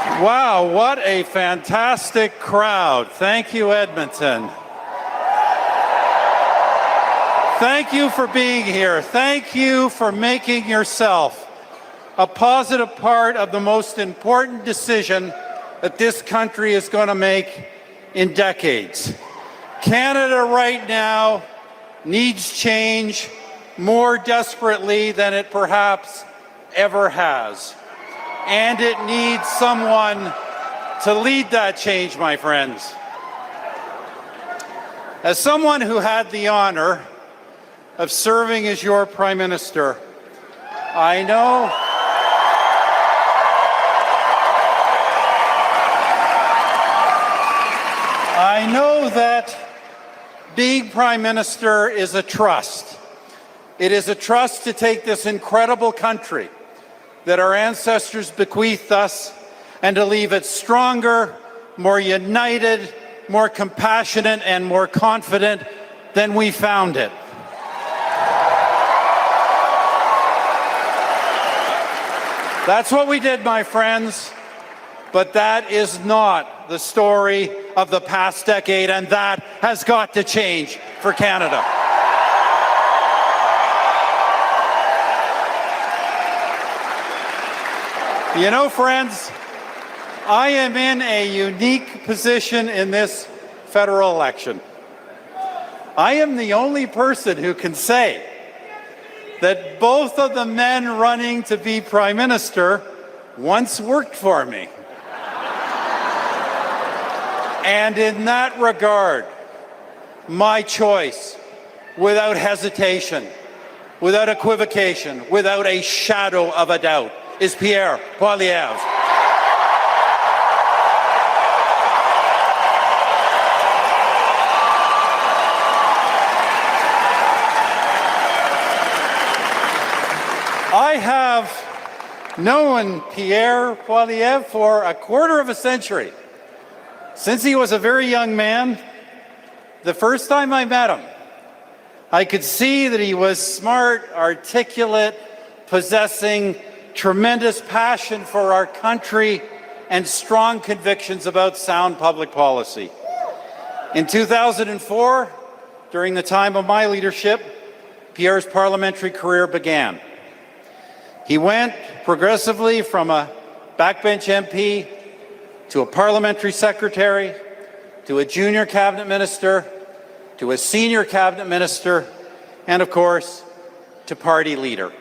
Wow, what a fantastic crowd. Thank you, Edmonton. Thank you for being here. Thank you for making yourself a positive part of the most important decision that this country is going to make in decades. Canada right now needs change more desperately than it perhaps ever has. And it needs someone to lead that change, my friends. As someone who had the honor of serving as your Prime Minister, I know that being Prime Minister is a trust. It is a trust to take this incredible country that our ancestors bequeathed us and to leave it stronger, more united, more compassionate, and more confident than we found it. That's what we did, my friends, but that is not the story of the past decade, and that has got to change for Canada. You know, friends, I am in a unique position in this federal election. I am the only person who can say that both of the men running to be Prime Minister once worked for me. And in that regard, my choice, without hesitation, without equivocation, without a shadow of a doubt, is Pierre Poilievre. I have known Pierre Poilievre for a quarter of a century. Since he was a very young man, the first time I met him, I could see that he was smart, articulate, possessing tremendous passion for our country and strong convictions about sound public policy. In 2004, during the time of my leadership, Pierre's parliamentary career began. He went progressively from a backbench MP to a parliamentary secretary, to a junior cabinet minister, to a senior cabinet minister, and of course, to party leader.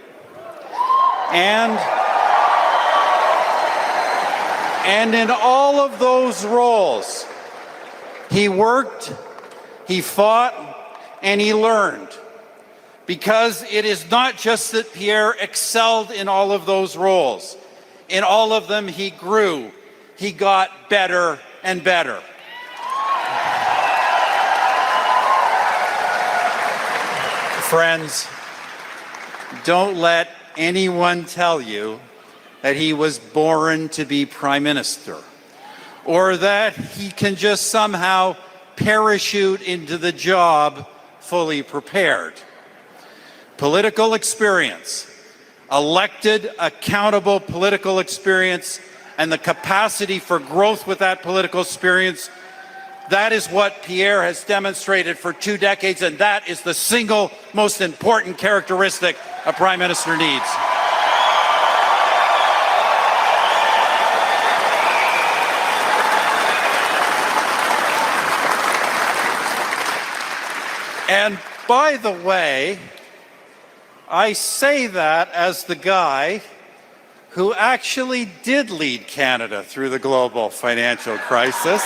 And in all of those roles, he worked, he fought, and he learned. Because it is not just that Pierre excelled in all of those roles. In all of them, he grew. He got better and better. Friends, don't let anyone tell you that he was born to be Prime Minister, or that he can just somehow parachute into the job fully prepared. Political experience, elected, accountable political experience, and the capacity for growth with that political experience, that is what Pierre has demonstrated for 2 decades, and that is the single most important characteristic a Prime Minister needs. And by the way, I say that as the guy who actually did lead Canada through the global financial crisis.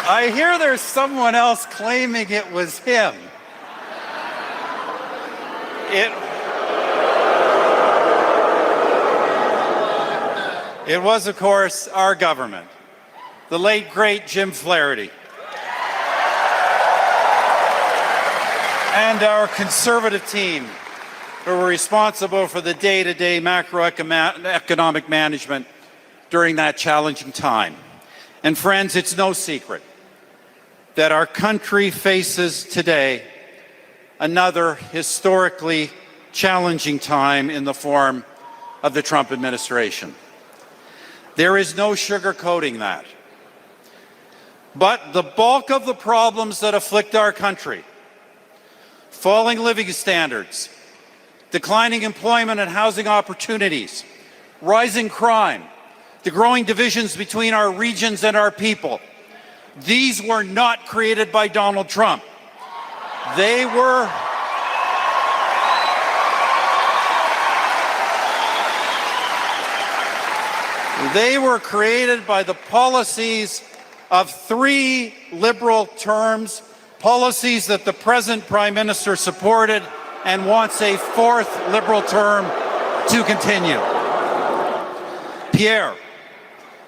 I hear there's someone else claiming it was him. It was, of course, our government, the late, great Jim Flaherty, and our Conservative team who were responsible for the day-to-day macroeconomic management during that challenging time. And friends, it's no secret that our country faces today another historically challenging time in the form of the Trump administration. There is no sugarcoating that. But the bulk of the problems that afflict our country, falling living standards, declining employment and housing opportunities, rising crime, the growing divisions between our regions and our people, these were not created by Donald Trump. They were created by the policies of 3 Liberal terms, policies that the present Prime Minister supported and wants a 4th Liberal term to continue. Pierre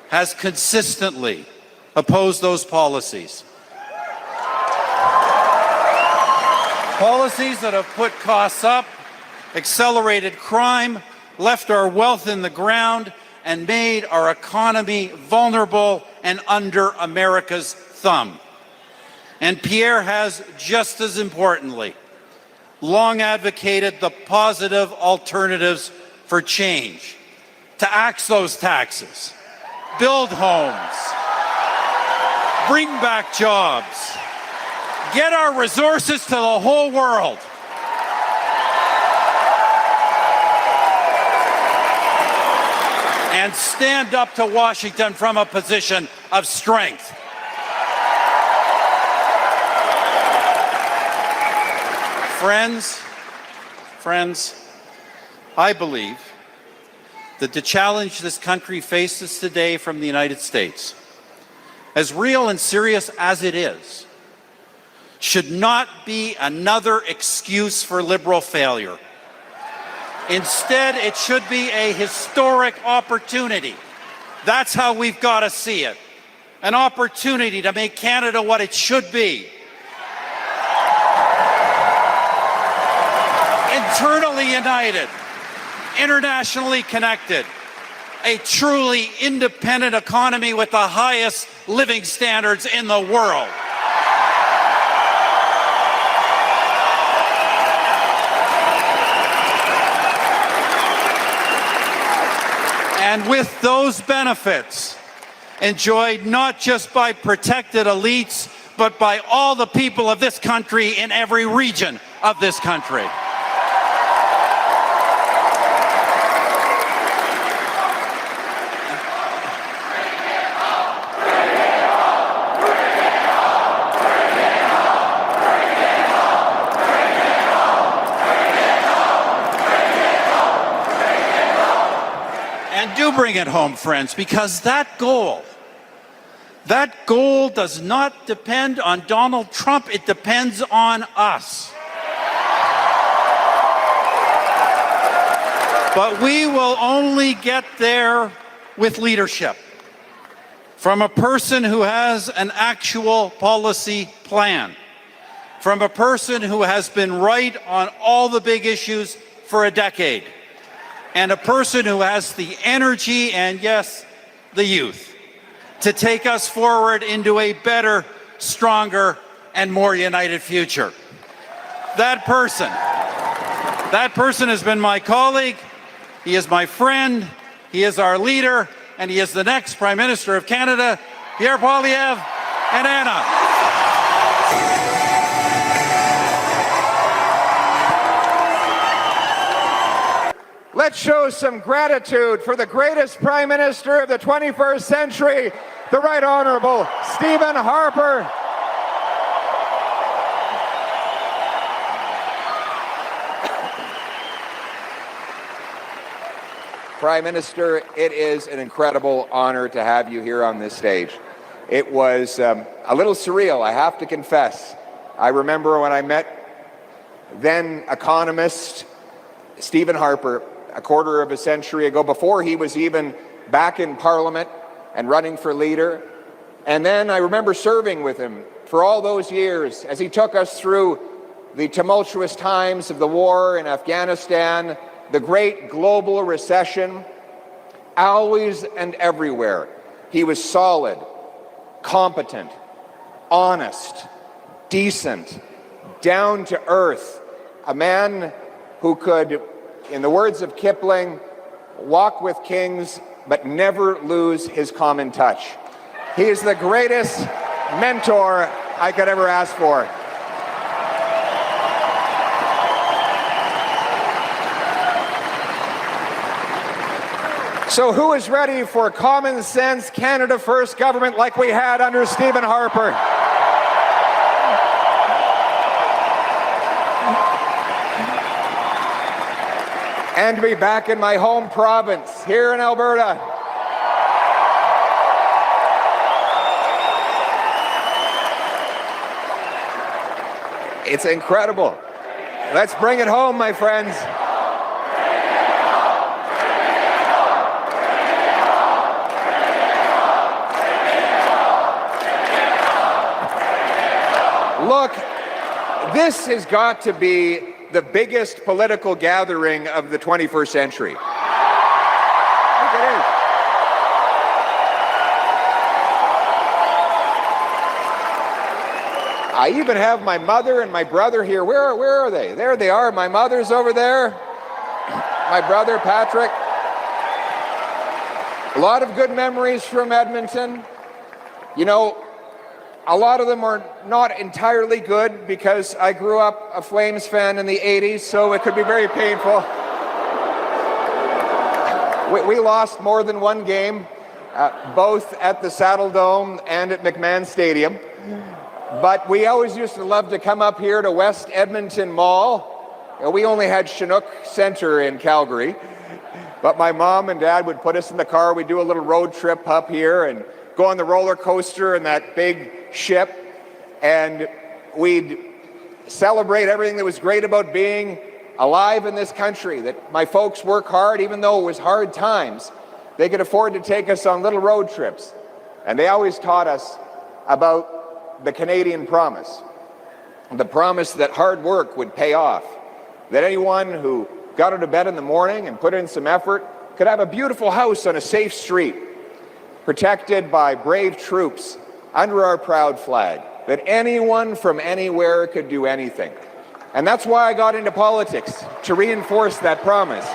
has consistently opposed those policies. Policies that have put costs up, accelerated crime, left our wealth in the ground, and made our economy vulnerable and under America's thumb. And Pierre has, just as importantly, long advocated the positive alternatives for change, to axe those taxes, build homes, bring back jobs, get our resources to the whole world. And stand up to Washington from a position of strength. Friends, I believe that the challenge this country faces today from the United States, as real and serious as it is, should not be another excuse for Liberal failure. Instead, it should be a historic opportunity. That's how we've got to see it. An opportunity to make Canada what it should be. Internally united, internationally connected, a truly independent economy with the highest living standards in the world. And with those benefits enjoyed not just by protected elites, but by all the people of this country in every region of this country. And do bring it home, friends, because that goal does not depend on Donald Trump. It depends on us. But we will only get there with leadership from a person who has an actual policy plan, from a person who has been right on all the big issues for a decade, and a person who has the energy and, yes, the youth to take us forward into a better, stronger, and more united future. That person has been my colleague, he is my friend, he is our leader, and he is the next Prime Minister of Canada, Pierre Poilievre, and Anna. Let's show some gratitude for the greatest Prime Minister of the 21st century, the Right Honourable Stephen Harper. Prime Minister, it is an incredible honor to have you here on this stage. It was a little surreal, I have to confess. I remember when I met then economist Stephen Harper a quarter of a century ago, before he was even back in Parliament and running for leader. And then I remember serving with him for all those years as he took us through the tumultuous times of the war in Afghanistan, the great global recession. Always and everywhere, he was solid, competent, honest, decent, down to earth, a man who could, in the words of Kipling, walk with kings but never lose his common touch. He is the greatest mentor I could ever ask for. So who is ready for common sense Canada First government like we had under Stephen Harper? And to be back in my home province, here in Alberta. It's incredible. Let's bring it home, my friends. Look, this has got to be the biggest political gathering of the 21st century. Look, it is. I even have my mother and my brother here. Where are they? There they are. My mother's over there. My brother, Patrick. A lot of good memories from Edmonton. You know, a lot of them are not entirely good because I grew up a Flames fan in the 80s, so it could be very painful. We lost more than one game, both at the Saddle Dome and at McMahon Stadium. But we always used to love to come up here to West Edmonton Mall. We only had Chinook Center in Calgary. But my mom and dad would put us in the car. We'd do a little road trip up here and go on the roller coaster and that big ship, and we'd celebrate everything that was great about being alive in this country, that my folks work hard, even though it was hard times, they could afford to take us on little road trips. And they always taught us about the Canadian promise, the promise that hard work would pay off, that anyone who got out of bed in the morning and put in some effort could have a beautiful house on a safe street, protected by brave troops under our proud flag, that anyone from anywhere could do anything. And that's why I got into politics, to reinforce that promise.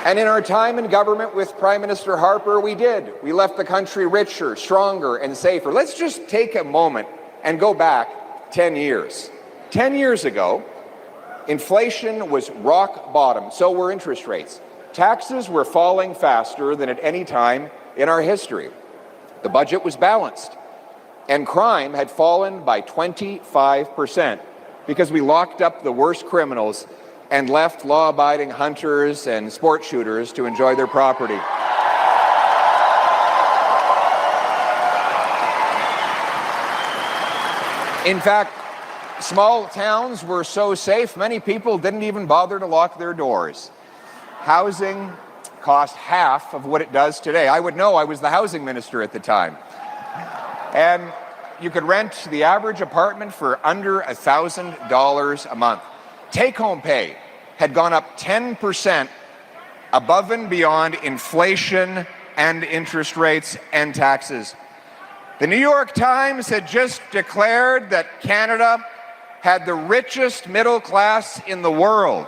And in our time in government with Prime Minister Harper, we did. We left the country richer, stronger, and safer. Let's just take a moment and go back 10 years. 10 years ago, inflation was rock bottom, so were interest rates. Taxes were falling faster than at any time in our history. The budget was balanced, and crime had fallen by 25% because we locked up the worst criminals and left law-abiding hunters and sport shooters to enjoy their property. In fact, small towns were so safe, many people didn't even bother to lock their doors. Housing cost half of what it does today. I would know, I was the housing minister at the time. And you could rent the average apartment for under $1,000 a month. Take-home pay had gone up 10% above and beyond inflation and interest rates and taxes. The New York Times had just declared that Canada had the richest middle class in the world.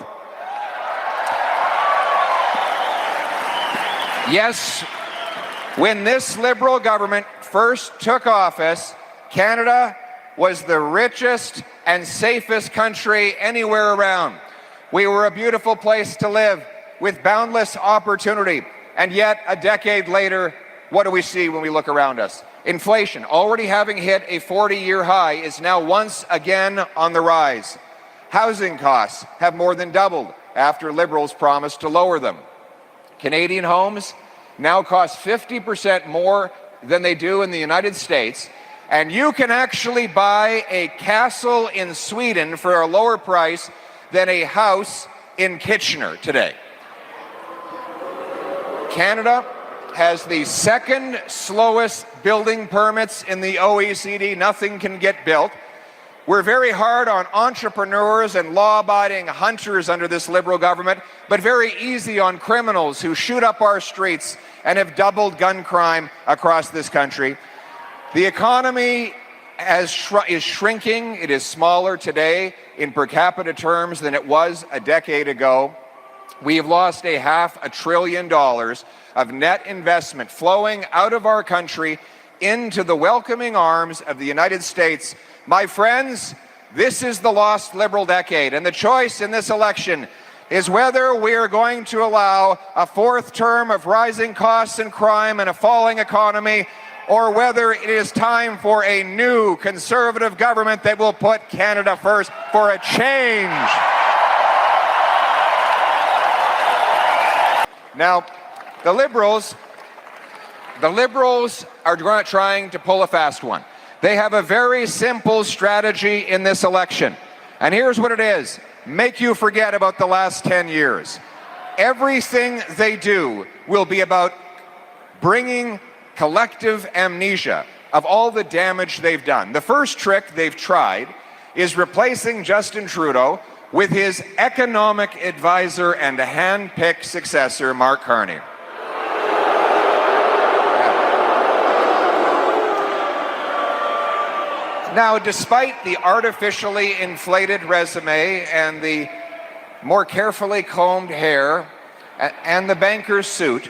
Yes, when this Liberal government first took office, Canada was the richest and safest country anywhere around. We were a beautiful place to live with boundless opportunity. And yet, a decade later, what do we see when we look around us? Inflation, already having hit a 40-year high, is now once again on the rise. Housing costs have more than doubled after Liberals promised to lower them. Canadian homes now cost 50% more than they do in the United States, and you can actually buy a castle in Sweden for a lower price than a house in Kitchener today. Canada has the second slowest building permits in the OECD. Nothing can get built. We're very hard on entrepreneurs and law-abiding hunters under this Liberal government, but very easy on criminals who shoot up our streets and have doubled gun crime across this country. The economy is shrinking. It is smaller today in per capita terms than it was a decade ago. We have lost $500 billion of net investment flowing out of our country into the welcoming arms of the United States. My friends, this is the lost Liberal decade, and the choice in this election is whether we are going to allow a fourth term of rising costs and crime and a falling economy, or whether it is time for a new Conservative government that will put Canada first for a change. Now, the Liberals are trying to pull a fast one. They have a very simple strategy in this election. And here's what it is. Make you forget about the last 10 years. Everything they do will be about bringing collective amnesia of all the damage they've done. The first trick they've tried is replacing Justin Trudeau with his economic advisor and a hand-picked successor, Mark Carney. Now, despite the artificially inflated resume and the more carefully combed hair and the banker's suit,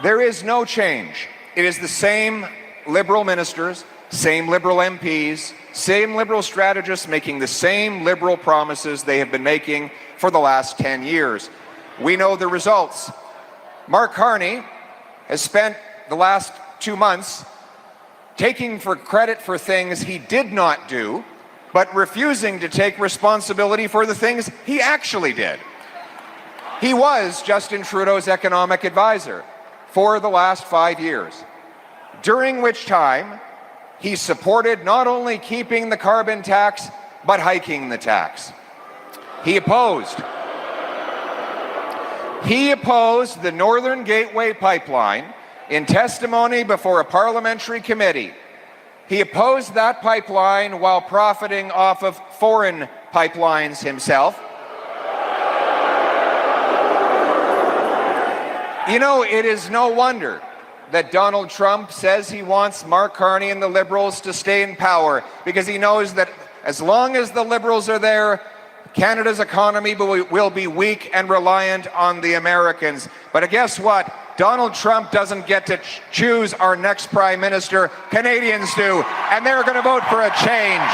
there is no change. It is the same Liberal ministers, same Liberal MPs, same Liberal strategists making the same Liberal promises they have been making for the last 10 years. We know the results. Mark Carney has spent the last 2 months taking for credit for things he did not do, but refusing to take responsibility for the things he actually did. He was Justin Trudeau's economic advisor for the last 5 years, during which time he supported not only keeping the carbon tax, but hiking the tax. He opposed the Northern Gateway Pipeline in testimony before a parliamentary committee. He opposed that pipeline while profiting off of foreign pipelines himself. You know, it is no wonder that Donald Trump says he wants Mark Carney and the Liberals to stay in power, because he knows that as long as the Liberals are there, Canada's economy will be weak and reliant on the Americans. But guess what? Donald Trump doesn't get to choose our next Prime Minister. Canadians do, and they're going to vote for a change.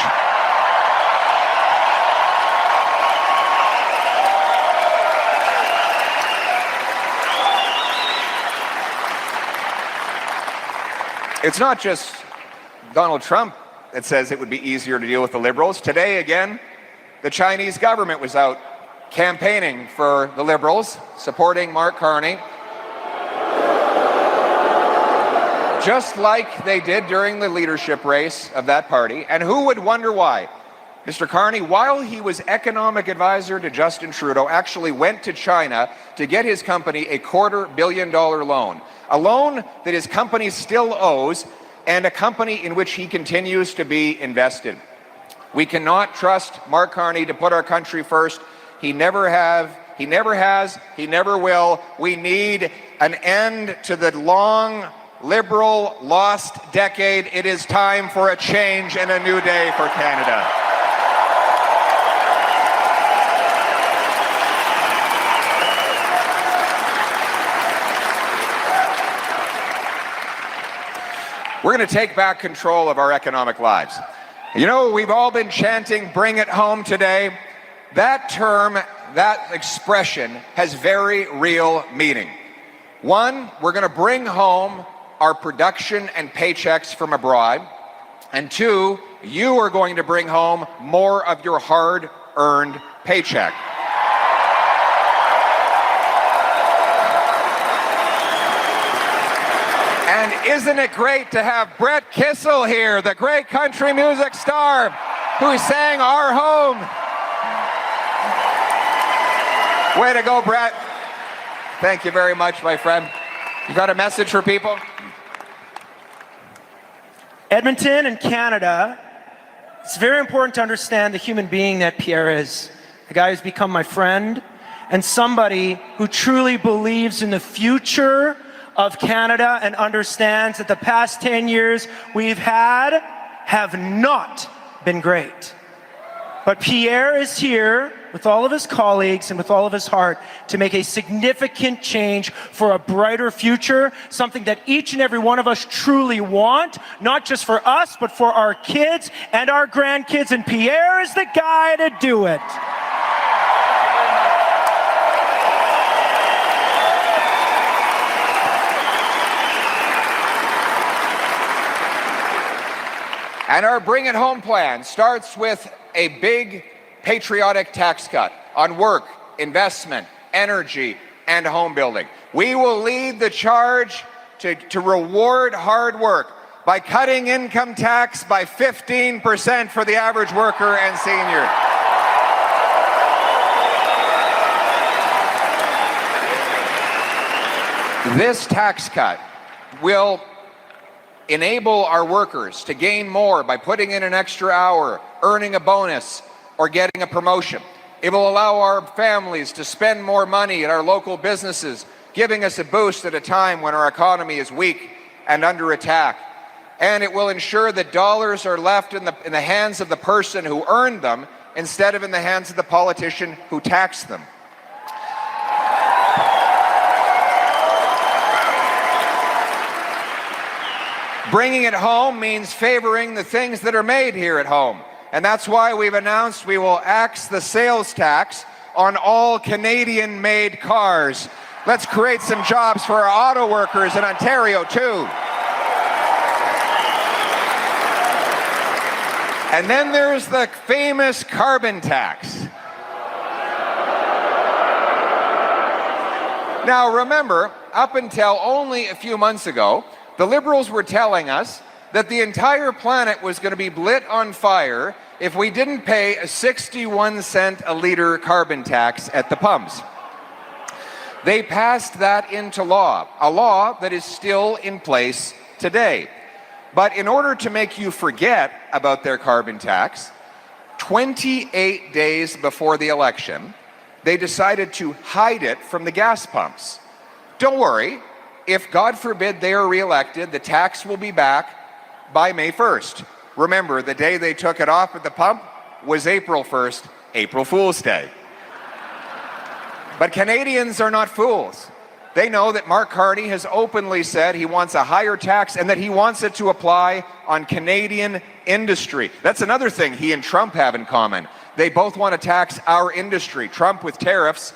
It's not just Donald Trump that says it would be easier to deal with the Liberals. Today, again, the Chinese government was out campaigning for the Liberals, supporting Mark Carney, just like they did during the leadership race of that party. And who would wonder why? Mr. Carney, while he was economic advisor to Justin Trudeau, actually went to China to get his company a $250 million loan. A loan that his company still owes, and a company in which he continues to be invested. We cannot trust Mark Carney to put our country first. He never has, he never will. We need an end to the long, Liberal, lost decade. It is time for a change and a new day for Canada. We're going to take back control of our economic lives. You know, we've all been chanting, "Bring it home" today. That term, that expression has very real meaning. One, we're going to bring home our production and paychecks from abroad. And two, you are going to bring home more of your hard-earned paycheck. And isn't it great to have Brett Kissel here, the great country music star who sang "Our Home"? Way to go, Brett. Thank you very much, my friend. You got a message for people? Edmonton and Canada It's very important to understand the human being that Pierre is, a guy who's become my friend, and somebody who truly believes in the future of Canada and understands that the past 10 years we've had have not been great. But Pierre is here with all of his colleagues and with all of his heart to make a significant change for a brighter future, something that each and every one of us truly want, not just for us, but for our kids and our grandkids, and Pierre is the guy to do it. And our Bring It Home plan starts with a big patriotic tax cut on work, investment, energy, and home building. We will lead the charge to reward hard work by cutting income tax by 15% for the average worker and senior. This tax cut will enable our workers to gain more by putting in an extra hour, earning a bonus, or getting a promotion. It will allow our families to spend more money at our local businesses, giving us a boost at a time when our economy is weak and under attack. And it will ensure that dollars are left in the hands of the person who earned them instead of in the hands of the politician who taxed them. Bringing it home means favoring the things that are made here at home. And that's why we've announced we will axe the sales tax on all Canadian-made cars. Let's create some jobs for our auto workers in Ontario, too. And then there's the famous carbon tax. Now, remember, up until only a few months ago, the Liberals were telling us that the entire planet was going to be lit on fire if we didn't pay a 61-cent a liter carbon tax at the pumps. They passed that into law, a law that is still in place today. But in order to make you forget about their carbon tax, 28 days before the election, they decided to hide it from the gas pumps. Don't worry. If, God forbid, they are reelected, the tax will be back by May 1st. Remember, the day they took it off at the pump was April 1st, April Fool's Day. But Canadians are not fools. They know that Mark Carney has openly said he wants a higher tax and that he wants it to apply on Canadian industry. That's another thing he and Trump have in common. They both want to tax our industry, Trump with tariffs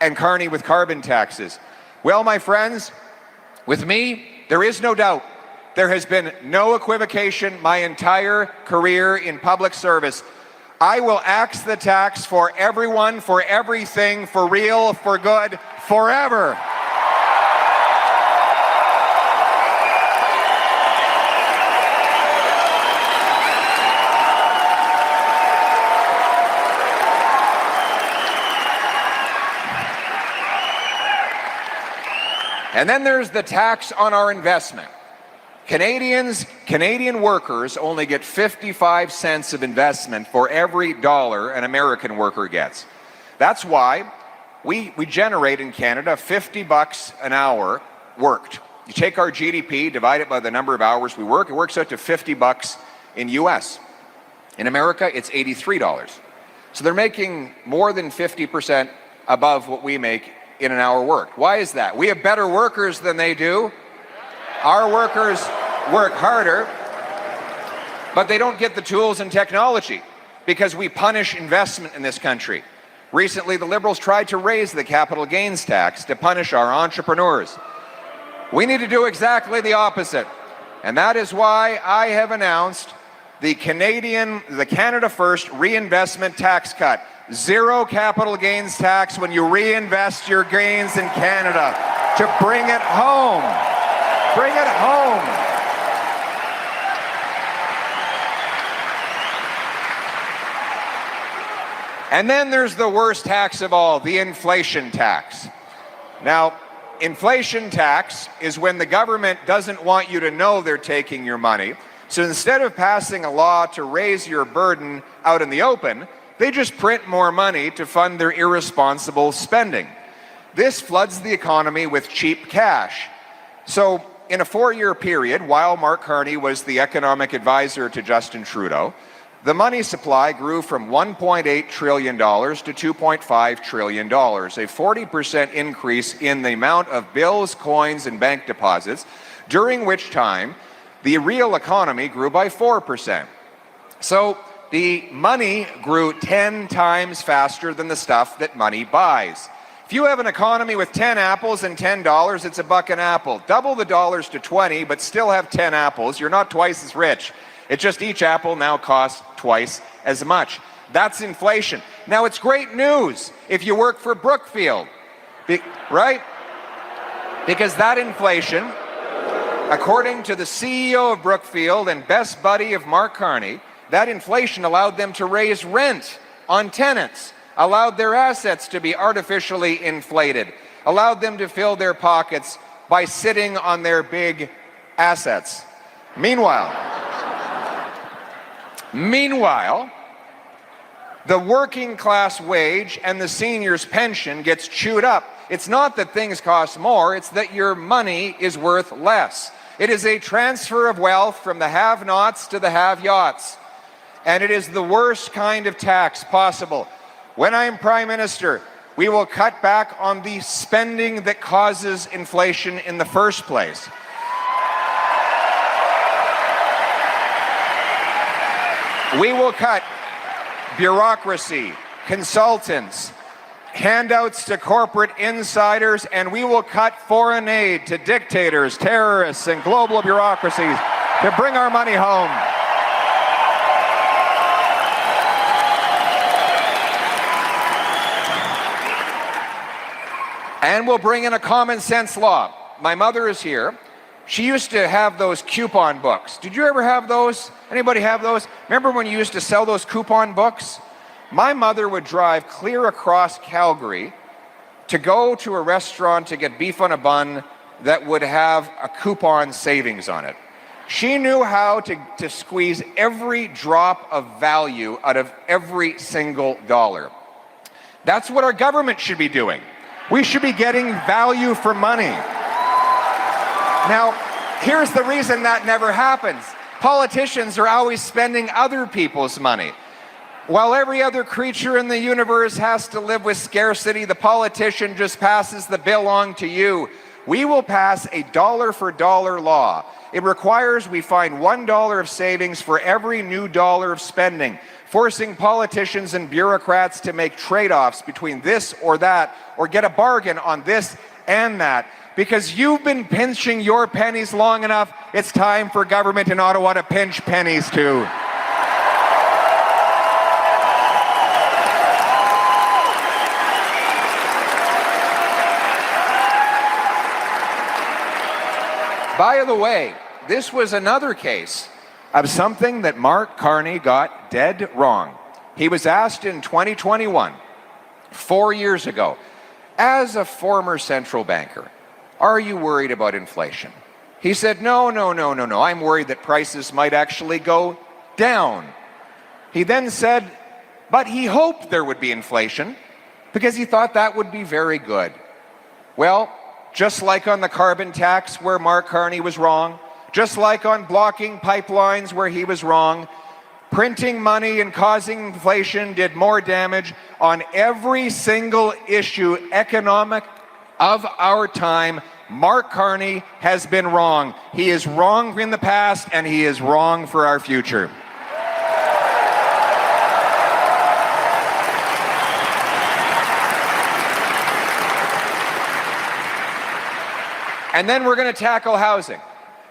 and Carney with carbon taxes. Well, my friends, with me, there is no doubt. There has been no equivocation my entire career in public service. I will axe the tax for everyone, for everything, for real, for good, forever. And then there's the tax on our investment. Canadian workers only get 55 cents of investment for every dollar an American worker gets. That's why we generate in Canada $50 an hour worked. You take our GDP, divide it by the number of hours we work, it works out to $50 in US. In America, it's $83. So they're making more than 50% above what we make in an hour worked. Why is that? We have better workers than they do. Our workers work harder, but they don't get the tools and technology because we punish investment in this country. Recently, the Liberals tried to raise the capital gains tax to punish our entrepreneurs. We need to do exactly the opposite. And that is why I have announced the Canada First reinvestment tax cut. Zero capital gains tax when you reinvest your gains in Canada to bring it home. Bring it home. And then there's the worst tax of all, the inflation tax. Now, inflation tax is when the government doesn't want you to know they're taking your money, So instead of passing a law to raise your burden out in the open, they just print more money to fund their irresponsible spending. This floods the economy with cheap cash. So in a 4-year period, while Mark Carney was the economic advisor to Justin Trudeau, the money supply grew from $1.8 trillion to $2.5 trillion, a 40% increase in the amount of bills, coins, and bank deposits, during which time the real economy grew by 4%. So the money grew 10 times faster than the stuff that money buys. If you have an economy with 10 apples and $10, it's $1 an apple. Double the dollars to 20, but still have 10 apples, you're not twice as rich. It's just each apple now costs twice as much. That's inflation. Now, it's great news if you work for Brookfield, right? Because that inflation, according to the CEO of Brookfield and best buddy of Mark Carney, that inflation allowed them to raise rent on tenants, allowed their assets to be artificially inflated, allowed them to fill their pockets by sitting on their big assets. Meanwhile, the working class wage and the senior's pension gets chewed up. It's not that things cost more, it's that your money is worth less. It is a transfer of wealth from the have-nots to the have-yachts. And it is the worst kind of tax possible. When I am Prime Minister, we will cut back on the spending that causes inflation in the first place. We will cut bureaucracy, consultants, handouts to corporate insiders, and we will cut foreign aid to dictators, terrorists, and global bureaucracies to bring our money home. And we'll bring in a common sense law. My mother is here. She used to have those coupon books. Did you ever have those? Anybody have those? Remember when you used to sell those coupon books? My mother would drive clear across Calgary to go to a restaurant to get beef on a bun that would have a coupon savings on it. She knew how to squeeze every drop of value out of every single dollar. That's what our government should be doing. We should be getting value for money. Now, here's the reason that never happens. Politicians are always spending other people's money. While every other creature in the universe has to live with scarcity, the politician just passes the bill on to you. We will pass a dollar-for-dollar law. It requires we find $1 of savings for every new dollar of spending, forcing politicians and bureaucrats to make trade-offs between this or that, or get a bargain on this and that. Because you've been pinching your pennies long enough, it's time for government in Ottawa to pinch pennies too. By the way, this was another case of something that Mark Carney got dead wrong. He was asked in 2021, 4 years ago, as a former central banker, are you worried about inflation? He said, no, I'm worried that prices might actually go down. He then said, but he hoped there would be inflation because he thought that would be very good. Well, just like on the carbon tax where Mark Carney was wrong, just like on blocking pipelines where he was wrong, printing money and causing inflation did more damage on every single issue economic of our time. Mark Carney has been wrong. He is wrong in the past and he is wrong for our future. And then we're going to tackle housing.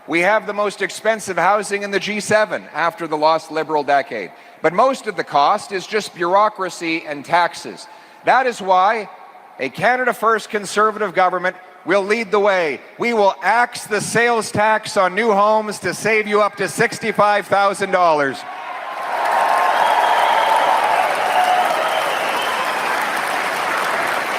We have the most expensive housing in the G7 after the lost Liberal decade. But most of the cost is just bureaucracy and taxes. That is why a Canada First Conservative government will lead the way. We will axe the sales tax on new homes to save you up to $65,000.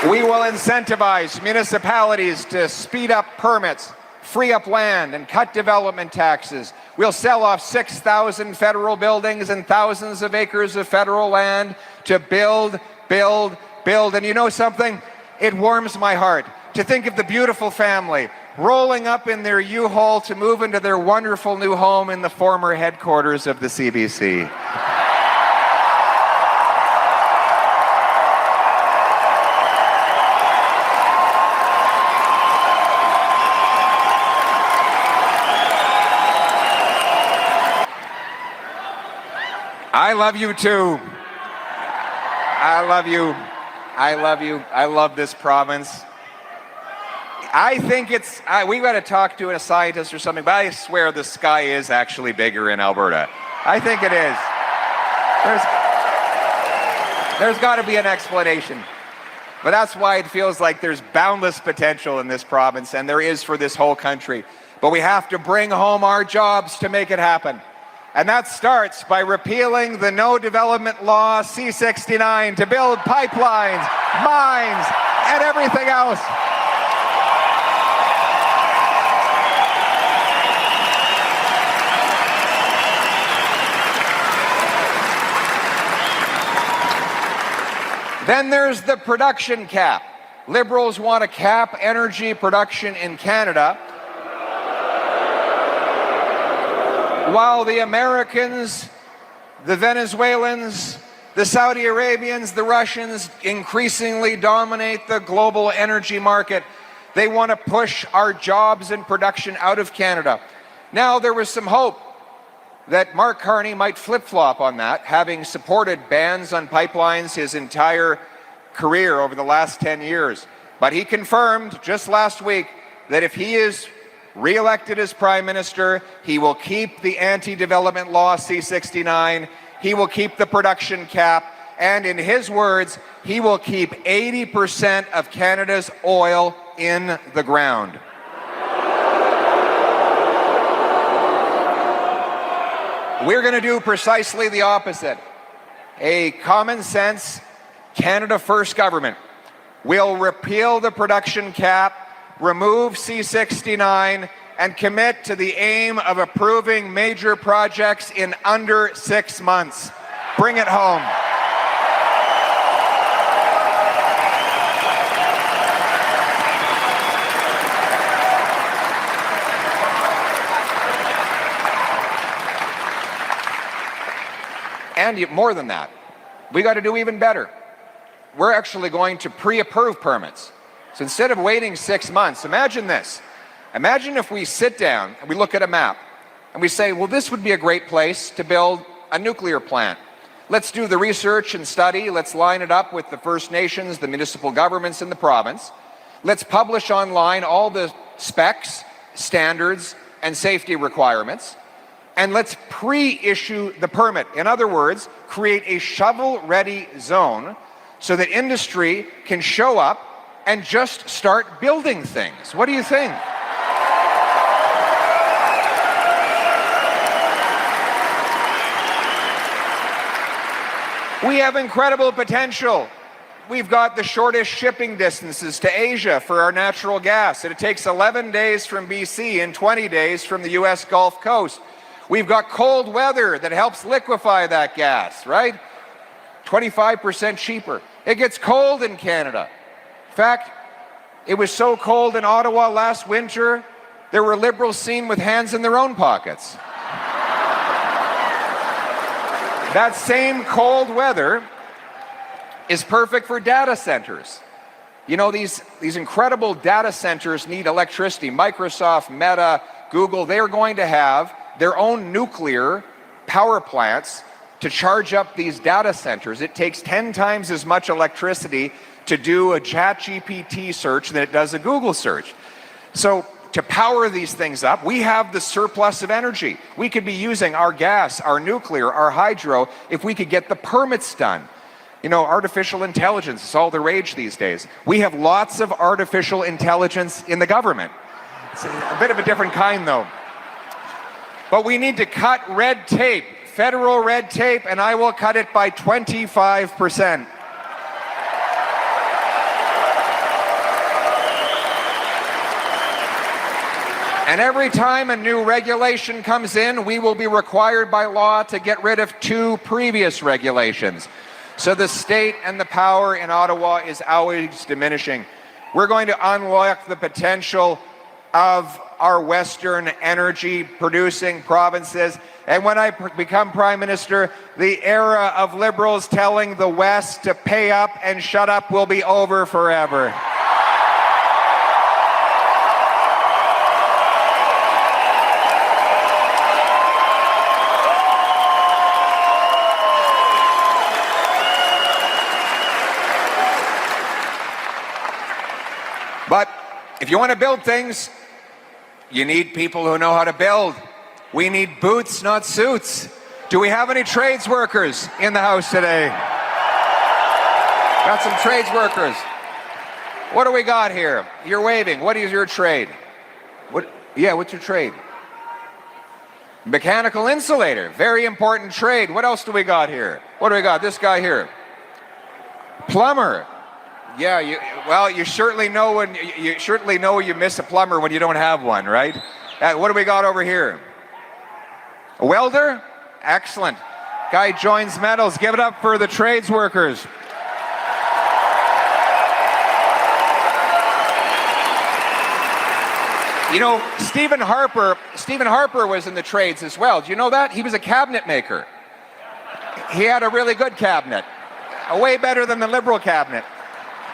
We will incentivize municipalities to speed up permits, free up land, and cut development taxes. We'll sell off 6,000 federal buildings and thousands of acres of federal land to build, build, build. And you know something? It warms my heart to think of the beautiful family rolling up in their U-Haul to move into their wonderful new home in the former headquarters of the CBC. I love you too. I love you. I love you. I love this province. I think it's, we got to talk to a scientist or something, but I swear the sky is actually bigger in Alberta. I think it is. There's got to be an explanation. But that's why it feels like there's boundless potential in this province, and there is for this whole country. But we have to bring home our jobs to make it happen. And that starts by repealing the No Development Law C-69 to build pipelines, mines, and everything else. Then there's the production cap. Liberals want to cap energy production in Canada, while the Americans, the Venezuelans, the Saudi Arabians, the Russians increasingly dominate the global energy market. They want to push our jobs and production out of Canada. Now, there was some hope that Mark Carney might flip-flop on that, having supported bans on pipelines his entire career over the last 10 years. But he confirmed just last week that if he is re-elected as Prime Minister, he will keep the anti-development law C-69, he will keep the production cap, and in his words, he will keep 80% of Canada's oil in the ground. We're going to do precisely the opposite. A common sense, Canada First government will repeal the production cap, remove C-69, and commit to the aim of approving major projects in under 6 months. Bring it home. And more than that, we got to do even better. We're actually going to pre-approve permits. So instead of waiting 6 months, imagine this. Imagine if we sit down and we look at a map and we say, well, this would be a great place to build a nuclear plant. Let's do the research and study. Let's line it up with the First Nations, the municipal governments in the province. Let's publish online all the specs, standards, and safety requirements. And let's pre-issue the permit. In other words, create a shovel-ready zone so that industry can show up and just start building things. What do you think? We have incredible potential. We've got the shortest shipping distances to Asia for our natural gas. And it takes 11 days from BC and 20 days from the US Gulf Coast. We've got cold weather that helps liquefy that gas, right? 25% cheaper. It gets cold in Canada. In fact, it was so cold in Ottawa last winter, there were Liberals seen with hands in their own pockets. That same cold weather is perfect for data centers. You know, these incredible data centers need electricity. Microsoft, Meta, Google, they are going to have their own nuclear power plants to charge up these data centers. It takes 10 times as much electricity to do a ChatGPT search than it does a Google search. So to power these things up, we have the surplus of energy. We could be using our gas, our nuclear, our hydro, if we could get the permits done. You know, artificial intelligence is all the rage these days. We have lots of artificial intelligence in the government. It's a bit of a different kind, though. But we need to cut red tape, federal red tape, and I will cut it by 25%. And every time a new regulation comes in, we will be required by law to get rid of 2 previous regulations. So the state and the power in Ottawa is always diminishing. We're going to unlock the potential of our Western energy-producing provinces. And when I become Prime Minister, the era of Liberals telling the West to pay up and shut up will be over forever. But if you want to build things, you need people who know how to build. We need boots, not suits. Do we have any trades workers in the house today? Got some trades workers. What do we got here? You're waving. What is your trade? What's your trade? Mechanical insulator. Very important trade. What else do we got here? What do we got? This guy here. Plumber. Yeah, you certainly know when you miss a plumber when you don't have one, right? What do we got over here? A welder? Excellent. Guy joins metals. Give it up for the trades workers. You know, Stephen Harper was in the trades as well. Do you know that? He was a cabinet maker. He had a really good cabinet, way better than the Liberal cabinet.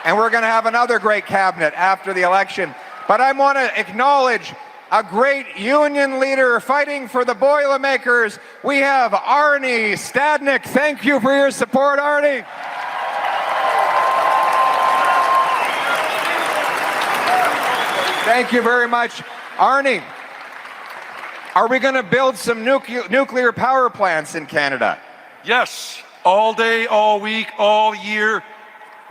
And we're going to have another great cabinet after the election. But I want to acknowledge a great union leader fighting for the Boilermakers. We have Arnie Stadnik. Thank you for your support, Arnie. Thank you very much, Arnie. Are we going to build some nuclear power plants in Canada? Yes, all day, all week, all year,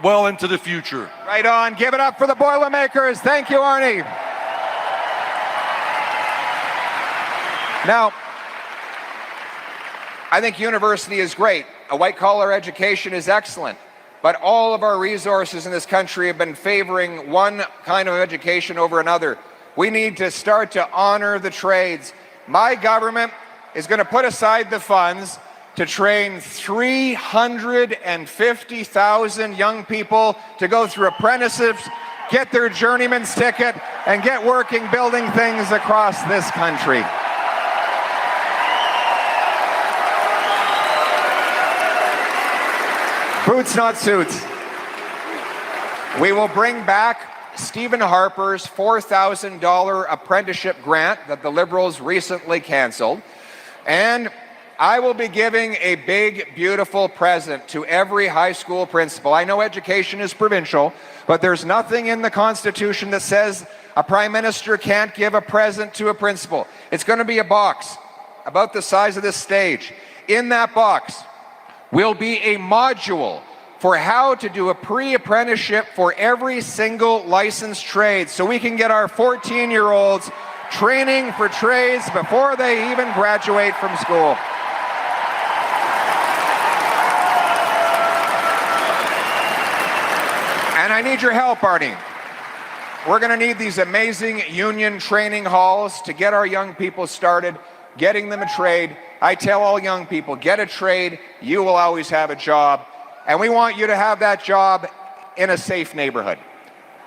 well into the future. Right on. Give it up for the Boilermakers. Thank you, Arnie. Now, I think university is great. A white-collar education is excellent. But all of our resources in this country have been favoring one kind of education over another. We need to start to honor the trades. My government is going to put aside the funds to train 350,000 young people to go through apprenticeships, get their journeyman's ticket, and get working building things across this country. Boots, not suits. We will bring back Stephen Harper's $4,000 apprenticeship grant that the Liberals recently canceled. And I will be giving a big, beautiful present to every high school principal. I know education is provincial, but there's nothing in the Constitution that says a Prime Minister can't give a present to a principal. It's going to be a box about the size of this stage. In that box will be a module for how to do a pre-apprenticeship for every single licensed trade, so we can get our 14-year-olds training for trades before they even graduate from school. And I need your help, Arnie. We're going to need these amazing union training halls to get our young people started, getting them a trade. I tell all young people, get a trade, you will always have a job. And we want you to have that job in a safe neighborhood.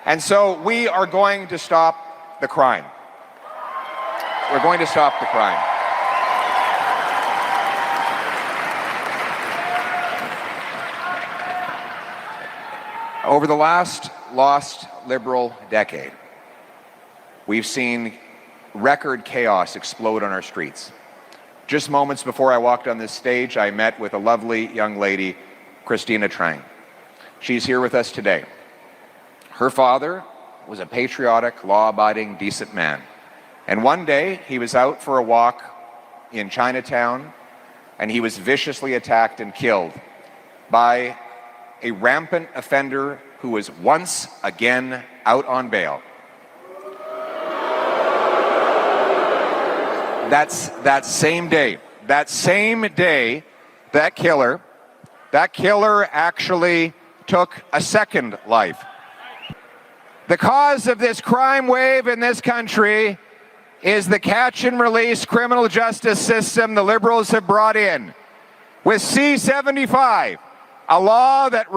And so we are going to stop the crime. We're going to stop the crime. Over the last lost Liberal decade, we've seen record chaos explode on our streets. Just moments before I walked on this stage, I met with a lovely young lady, Christina Trang. She's here with us today. Her father was a patriotic, law-abiding, decent man. And one day, he was out for a walk in Chinatown, and he was viciously attacked and killed by a rampant offender who was once again out on bail. That same day, that killer actually took a second life. The cause of this crime wave in this country is the catch and release criminal justice system the Liberals have brought in. With C-75, a law that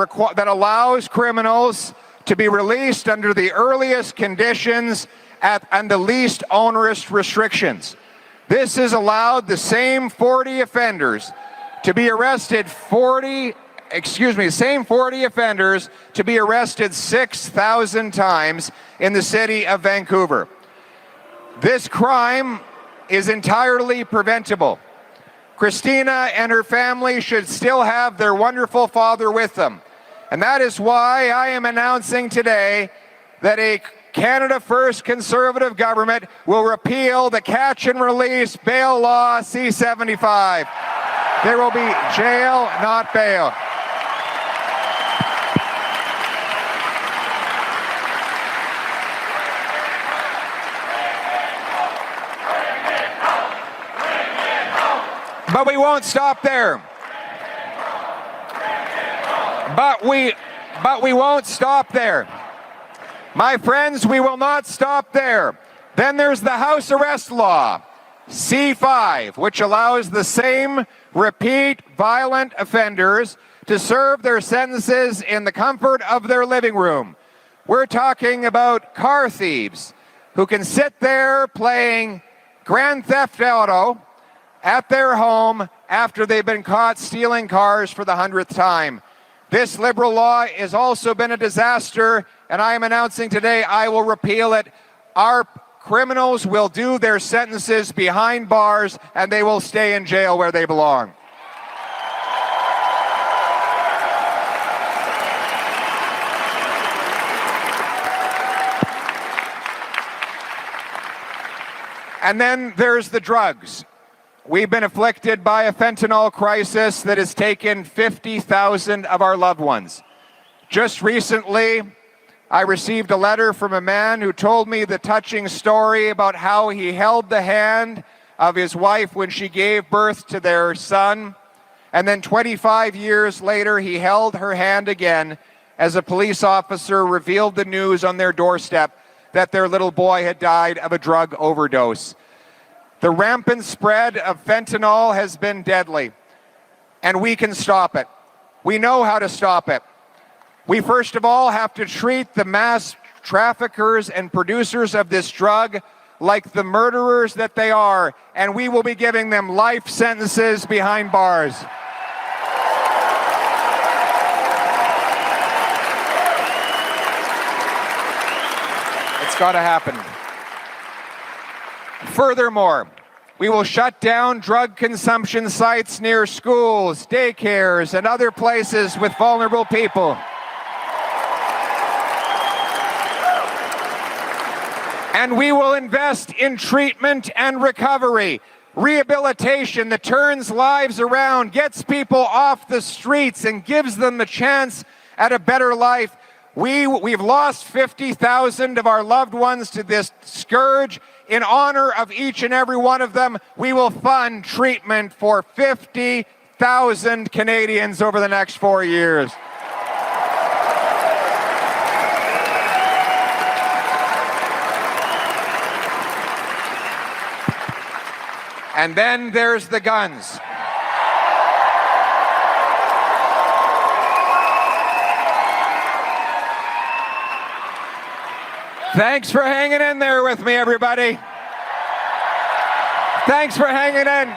allows criminals to be released under the earliest conditions and the least onerous restrictions. This has allowed the same 40 offenders to be arrested 6,000 times in the city of Vancouver. This crime is entirely preventable. Christina and her family should still have their wonderful father with them. And that is why I am announcing today that a Canada First Conservative government will repeal the catch and release bail law C-75. There will be jail, not bail. But we won't stop there. But we won't stop there. My friends, we will not stop there. Then there's the house arrest law, C-5, which allows the same repeat violent offenders to serve their sentences in the comfort of their living room. We're talking about car thieves who can sit there playing Grand Theft Auto at their home after they've been caught stealing cars for the 100th time. This Liberal law has also been a disaster, and I am announcing today I will repeal it. Our criminals will do their sentences behind bars, and they will stay in jail where they belong. And then there's the drugs. We've been afflicted by a fentanyl crisis that has taken 50,000 of our loved ones. Just recently, I received a letter from a man who told me the touching story about how he held the hand of his wife when she gave birth to their son, and then 25 years later, he held her hand again as a police officer revealed the news on their doorstep that their little boy had died of a drug overdose. The rampant spread of fentanyl has been deadly, and we can stop it. We know how to stop it. We first of all have to treat the mass traffickers and producers of this drug like the murderers that they are, and we will be giving them life sentences behind bars. It's got to happen. Furthermore, we will shut down drug consumption sites near schools, daycares, and other places with vulnerable people. And we will invest in treatment and recovery, rehabilitation that turns lives around, gets people off the streets, and gives them the chance at a better life. We've lost 50,000 of our loved ones to this scourge. In honor of each and every one of them, we will fund treatment for 50,000 Canadians over the next 4 years. And then there's the guns. Thanks for hanging in there with me, everybody. Thanks for hanging in.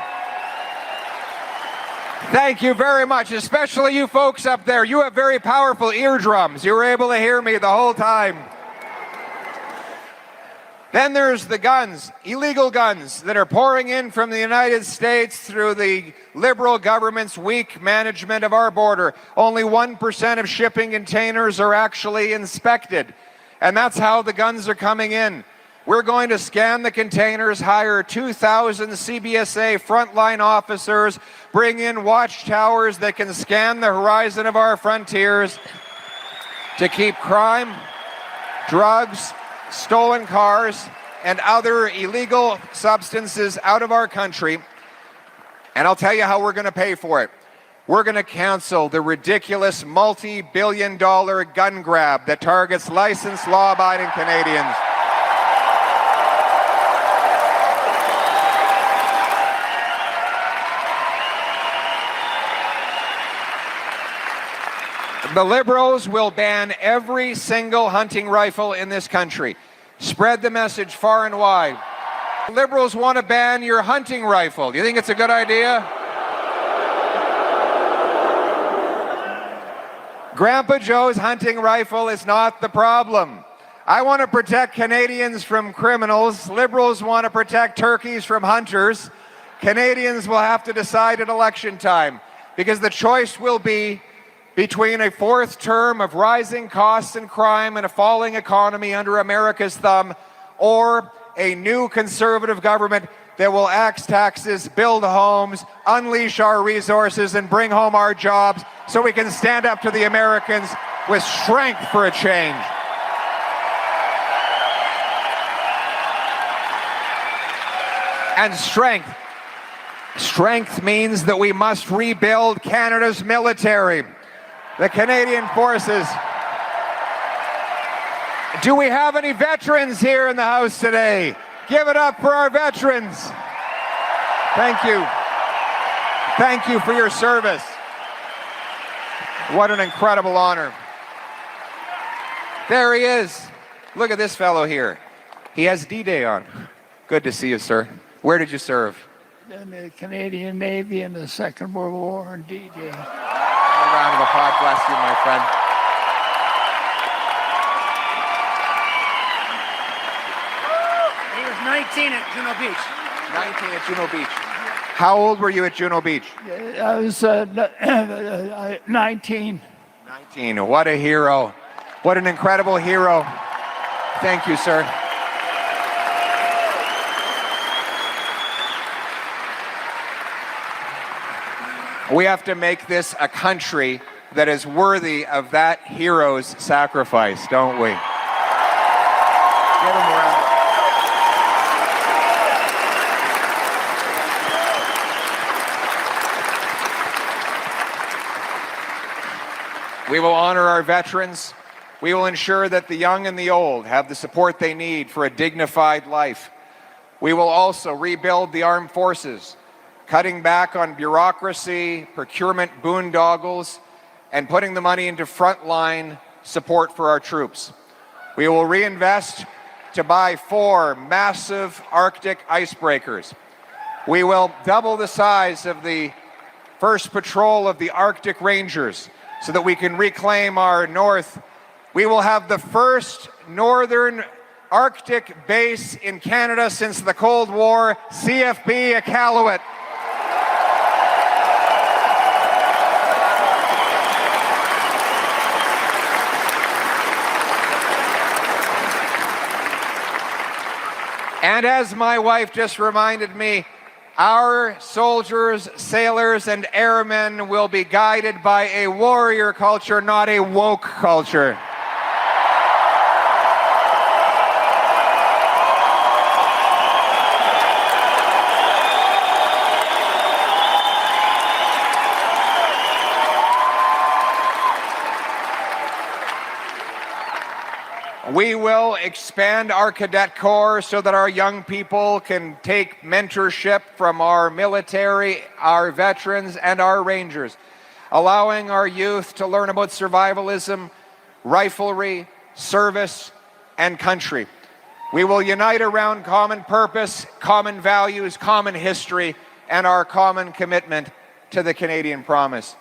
Thank you very much, especially you folks up there. You have very powerful eardrums. You were able to hear me the whole time. Then there's the guns, illegal guns that are pouring in from the United States through the Liberal government's weak management of our border. Only 1% of shipping containers are actually inspected. And that's how the guns are coming in. We're going to scan the containers, hire 2,000 CBSA frontline officers, bring in watchtowers that can scan the horizon of our frontiers to keep crime, drugs, stolen cars, and other illegal substances out of our country. And I'll tell you how we're going to pay for it. We're going to cancel the ridiculous multi-billion-dollar gun grab that targets licensed law-abiding Canadians. The Liberals will ban every single hunting rifle in this country. Spread the message far and wide. The Liberals want to ban your hunting rifle. Do you think it's a good idea? Grandpa Joe's hunting rifle is not the problem. I want to protect Canadians from criminals. Liberals want to protect turkeys from hunters. Canadians will have to decide at election time, because the choice will be between a fourth term of rising costs and crime and a falling economy under America's thumb, or a new conservative government that will axe taxes, build homes, unleash our resources, and bring home our jobs so we can stand up to the Americans with strength for a change. And strength. Strength means that we must rebuild Canada's military, the Canadian forces. Do we have any veterans here in the House today? Give it up for our veterans. Thank you. Thank you for your service. What an incredible honor. There he is. Look at this fellow here. He has D-Day on. Good to see you, sir. Where did you serve? In the Canadian Navy in the Second World War and D-Day. A round of applause. Bless you, my friend. He was 19 at Juno Beach. 19 at Juno Beach. How old were you at Juno Beach? I was 19. 19. What a hero. What an incredible hero. Thank you, sir. We have to make this a country that is worthy of that hero's sacrifice, don't we? Give him a round. We will honor our veterans. We will ensure that the young and the old have the support they need for a dignified life. We will also rebuild the armed forces, cutting back on bureaucracy, procurement boondoggles, and putting the money into frontline support for our troops. We will reinvest to buy 4 massive Arctic icebreakers. We will double the size of the first patrol of the Arctic Rangers so that we can reclaim our north. We will have the first northern Arctic base in Canada since the Cold War, CFB Iqaluit. And as my wife just reminded me, our soldiers, sailors, and airmen will be guided by a warrior culture, not a woke culture. We will expand our cadet corps so that our young people can take mentorship from our military, our veterans, and our rangers, allowing our youth to learn about survivalism, riflery, service, and country. We will unite around common purpose, common values, common history, and our common commitment to the Canadian promise.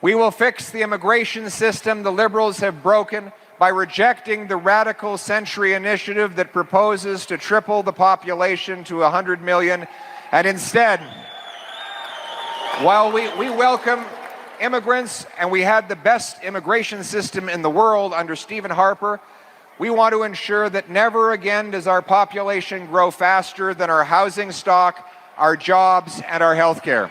We will fix the immigration system the Liberals have broken by rejecting the Radical Century initiative that proposes to triple the population to 100 million. And instead, while we welcome immigrants and we had the best immigration system in the world under Stephen Harper, we want to ensure that never again does our population grow faster than our housing stock, our jobs, and our health care.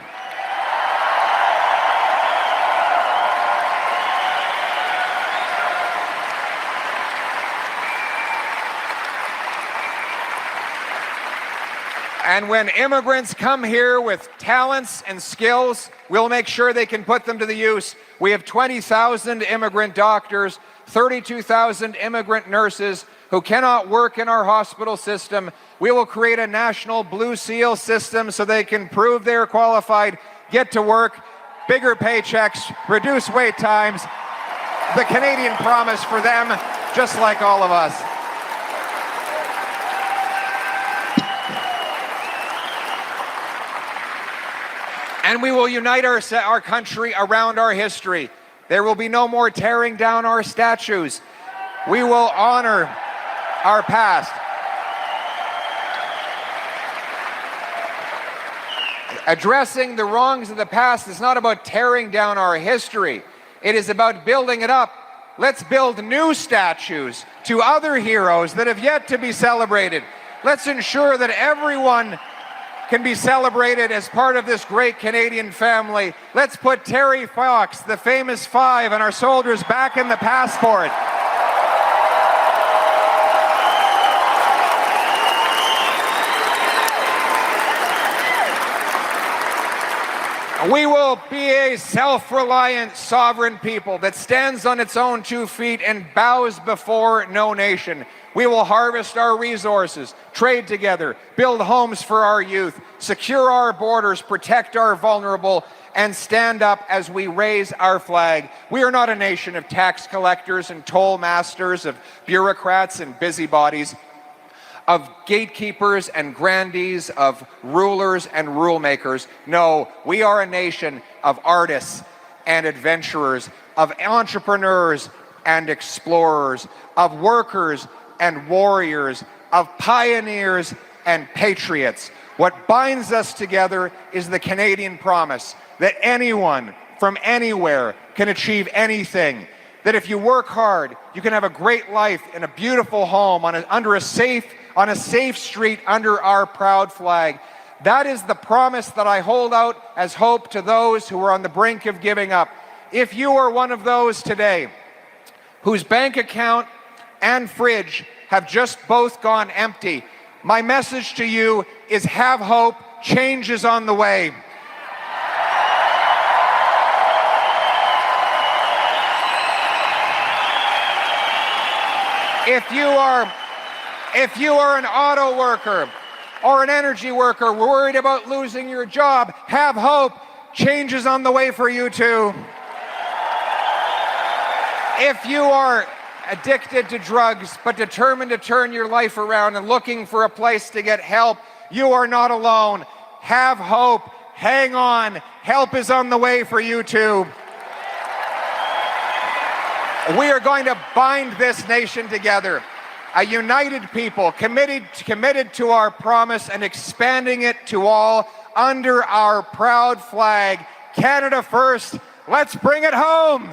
And when immigrants come here with talents and skills, we'll make sure they can put them to the use. We have 20,000 immigrant doctors, 32,000 immigrant nurses who cannot work in our hospital system. We will create a national Blue Seal system so they can prove they're qualified, get to work, bigger paychecks, reduce wait times, the Canadian promise for them, just like all of us. And we will unite our country around our history. There will be no more tearing down our statues. We will honor our past. Addressing the wrongs of the past is not about tearing down our history. It is about building it up. Let's build new statues to other heroes that have yet to be celebrated. Let's ensure that everyone can be celebrated as part of this great Canadian family. Let's put Terry Fox, the famous 5, and our soldiers back in the passport. We will be a self-reliant, sovereign people that stands on its own 2 feet and bows before no nation. We will harvest our resources, trade together, build homes for our youth, secure our borders, protect our vulnerable, and stand up as we raise our flag. We are not a nation of tax collectors and toll masters, of bureaucrats and busybodies, of gatekeepers and grandees, of rulers and rule makers. No, we are a nation of artists and adventurers, of entrepreneurs and explorers, of workers and warriors, of pioneers and patriots. What binds us together is the Canadian promise that anyone from anywhere can achieve anything. That if you work hard, you can have a great life in a beautiful home on a safe street under our proud flag. That is the promise that I hold out as hope to those who are on the brink of giving up. If you are one of those today whose bank account and fridge have just both gone empty, my message to you is have hope, change is on the way. If you are an auto worker or an energy worker worried about losing your job, have hope. Change is on the way for you too. If you are addicted to drugs but determined to turn your life around and looking for a place to get help, you are not alone. Have hope. Hang on. Help is on the way for you too. We are going to bind this nation together. A united people committed to our promise and expanding it to all under our proud flag. Canada first. Let's bring it home.